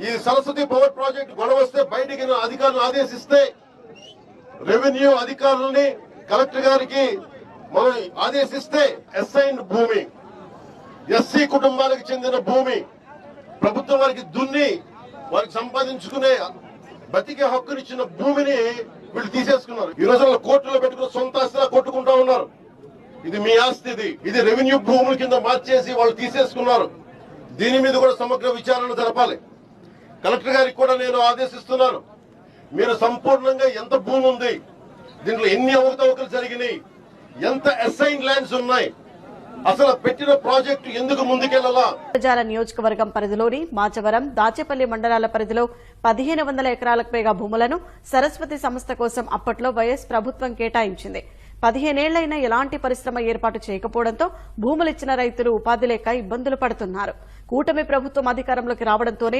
ఈ Saraswati power project గొడవ వస్తే బయటికి అధికారులను ఆదేశిస్తే రెవెన్యూ అధికారులని కలెక్టర్ గారికి మనం ఆదేశిస్తే అసైన్డ్ భూమి, ఎస్సీ కుటుంబాలకు చెందిన భూమి ప్రభుత్వం వారికి దున్ని వారికి సంపాదించుకునే బతికే హక్కునిచ్చిన భూమిని వీళ్ళు తీసేసుకున్నారు. ఈ రోజుల్లో కోర్టులో పెట్టుకుని సొంత ఆస్తిలా కొట్టుకుంటా ఉన్నారు. ఇది మీ ఆస్తి, ఇది రెవెన్యూ భూముల కింద మార్చేసి వాళ్ళు తీసేసుకున్నారు. దీని మీద కూడా సమగ్ర విచారణ జరపాలి. కలెక్టర్ గారికి కూడా నేను ఆదేశిస్తున్నాను, మీరు సంపూర్ణంగా ఎంత భూమి ఉంది, దీంట్లో ఎన్ని అవకతవకలు జరిగినాయి, ఎంత అసైన్ ల్యాండ్స్ ఉన్నాయి, అసలు పెట్టిన ప్రాజెక్టు ఎందుకు ముందుకెళ్లాలా. గురజాల నియోజకవర్గం పరిధిలోని మాచవరం, దాచేపల్లి మండలాల పరిధిలో 1500 ఎకరాలకు పైగా భూములను సరస్వతి సంస్థ కోసం అప్పట్లో వైఎస్ ప్రభుత్వం కేటాయించింది. 15 ఏళ్లైనా ఎలాంటి పరిశ్రమ ఏర్పాటు చేయకపోవడంతో భూములిచ్చిన రైతులు ఉపాధి లేక ఇబ్బందులు పడుతున్నారు. కూటమి ప్రభుత్వం అధికారంలోకి రావడంతోనే